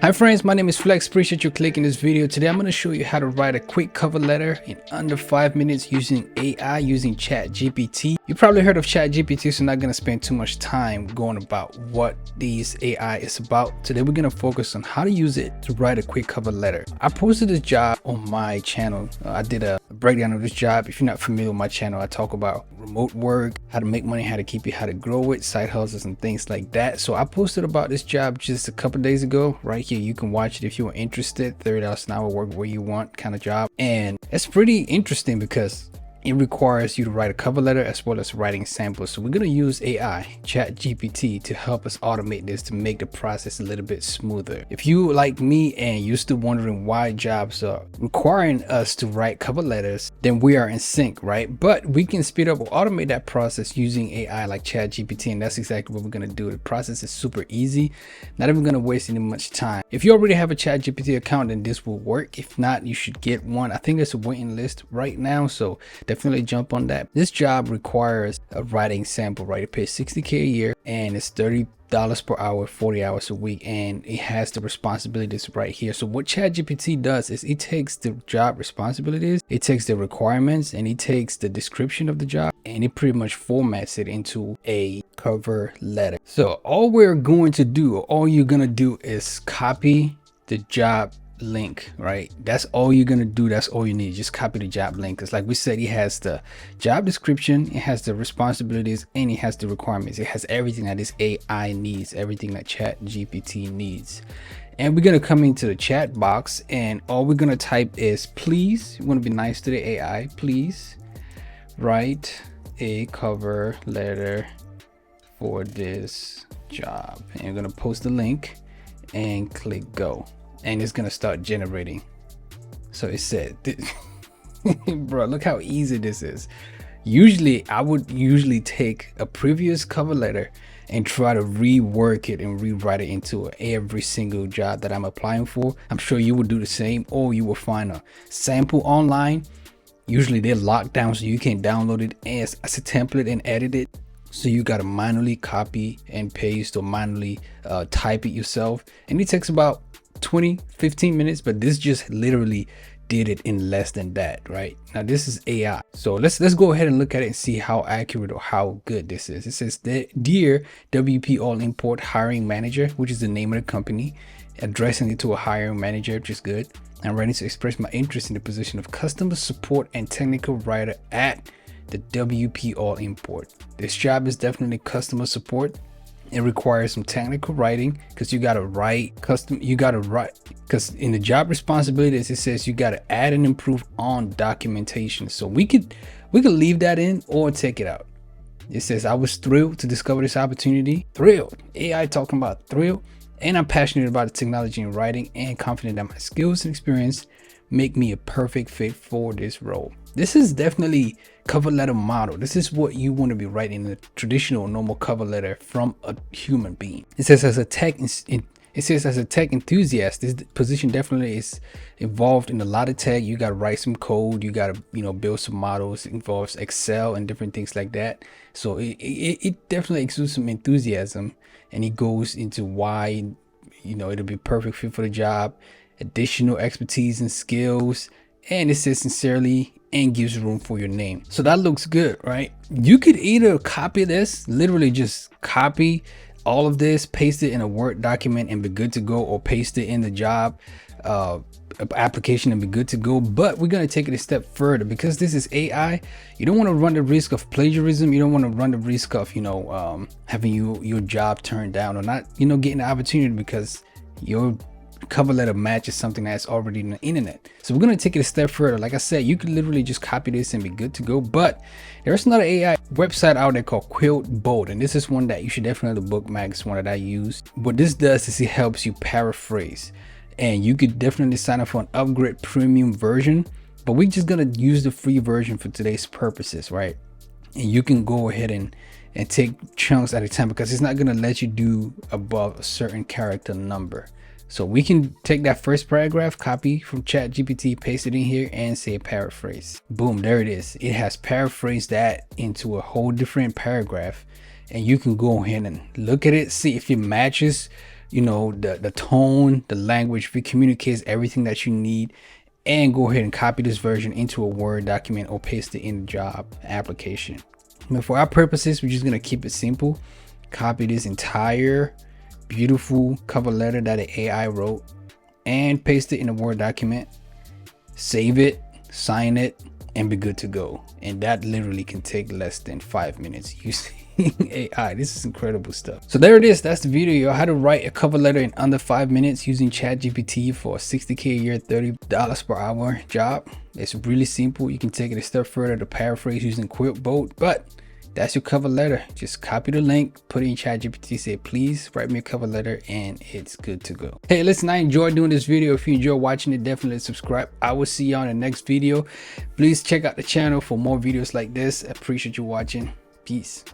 Hi friends, my name is Flex. Appreciate you clicking this video. Today I'm going to show you how to write a quick cover letter in under 5 minutes using AI, using ChatGPT. You probably heard of ChatGPT, so I'm not going to spend too much time going about what these AI is about. Today we're going to focus on how to use it to write a quick cover letter. I posted this job on my channel. I did a breakdown of this job. If you're not familiar with my channel, I talk about remote work, how to make money, how to keep it, how to grow it, side hustles and things like that. So I posted about this job just a couple days ago. Right here, you can watch it if you are interested. $30 an hour, work where you want kind of job. And it's pretty interesting because it requires you to write a cover letter as well as writing samples. So we're going to use AI, ChatGPT, to help us automate this to make the process a little bit smoother. If you like me and you're still wondering why jobs are requiring us to write cover letters, then we are in sync, right? But we can speed up or automate that process using AI like ChatGPT, and that's exactly what we're going to do. The process is super easy, not even going to waste any much time. If you already have a ChatGPT account, then this will work. If not, you should get one. I think there's a waiting list right now, so definitely jump on that. This job requires a writing sample, right? It pays $60K a year and it's $30 per hour, 40 hours a week, and it has the responsibilities right here. So what ChatGPT does is it takes the job responsibilities, it takes the requirements, and it takes the description of the job, and it pretty much formats it into a cover letter. So all we're going to do, all you're gonna do is copy the job link, right? That's all you're gonna do. That's all you need. Just copy the job link, because like we said, it has the job description, it has the responsibilities, and it has the requirements. It has everything that this AI needs, everything that ChatGPT needs. And we're gonna come into the chat box, and all we're gonna type is, please, you want to be nice to the AI, please write a cover letter for this job. And you're gonna post the link and click go, and it's gonna start generating. So it said, bro, look how easy this is. Usually I would take a previous cover letter and try to rework it and rewrite it into every single job that I'm applying for. I'm sure you would do the same, or you will find a sample online. Usually they're locked down, so you can download it as a template and edit it. So you got to manually copy and paste or manually type it yourself, and it takes about 20-15 minutes, but this just literally did it in less than that. Right now, this is AI, so let's go ahead and look at it and see how accurate or how good this is. It says, dear WP All Import hiring manager, which is the name of the company, addressing it to a hiring manager, which is good. I'm ready to express my interest in the position of customer support and technical writer at the WP All Import. This job is definitely customer support. It requires some technical writing, because you got to write because in the job responsibilities it says you got to add and improve on documentation. So we could leave that in or take it out. It says, I was thrilled to discover this opportunity. Thrilled, AI talking about thrilled, and I'm passionate about the technology and writing, and confident that my skills and experience make me a perfect fit for this role. This is definitely cover letter model. This is what you want to be writing in a traditional normal cover letter from a human being. It says, as a tech enthusiast, this position definitely is involved in a lot of tech. You got to write some code, you got to build some models. It involves Excel and different things like that. So it definitely exudes some enthusiasm, and it goes into why it'll be perfect fit for the job, additional expertise and skills, and it says sincerely and gives room for your name. So that looks good, right? You could either copy this, literally just copy all of this, paste it in a Word document and be good to go, or paste it in the job application and be good to go. But we're going to take it a step further, because this is AI. You don't want to run the risk of plagiarism. You don't want to run the risk of having your job turned down, or not getting the opportunity because your cover letter matches something that's already in the internet. So we're going to take it a step further. Like I said, you could literally just copy this and be good to go. But there's another AI website out there called Quilt Bold, and this is one that you should definitely bookmark. It's one that I use. What this does is it helps you paraphrase, and you could definitely sign up for an upgrade premium version, but we're just going to use the free version for today's purposes, right? And you can go ahead and take chunks at a time, because it's not going to let you do above a certain character number. So we can take that first paragraph, copy from ChatGPT, paste it in here, and say paraphrase. Boom, there it is. It has paraphrased that into a whole different paragraph, and you can go ahead and look at it, see if it matches you know, the tone, the language, if it communicates everything that you need, and go ahead and copy this version into a Word document or paste it in the job application. But for our purposes, we're just gonna keep it simple. Copy this entire beautiful cover letter that an AI wrote and paste it in a Word document, save it, sign it, and be good to go. And that literally can take less than 5 minutes using AI. This is incredible stuff. So there it is. That's the video, how to write a cover letter in under 5 minutes using ChatGPT for a $60K a year, $30 per hour job. It's really simple. You can take it a step further to paraphrase using Quillboat, but that's your cover letter. Just copy the link, put it in ChatGPT, say, please write me a cover letter, and it's good to go. Hey, listen, I enjoyed doing this video. If you enjoy watching it, definitely subscribe. I will see you on the next video. Please check out the channel for more videos like this. I appreciate you watching. Peace.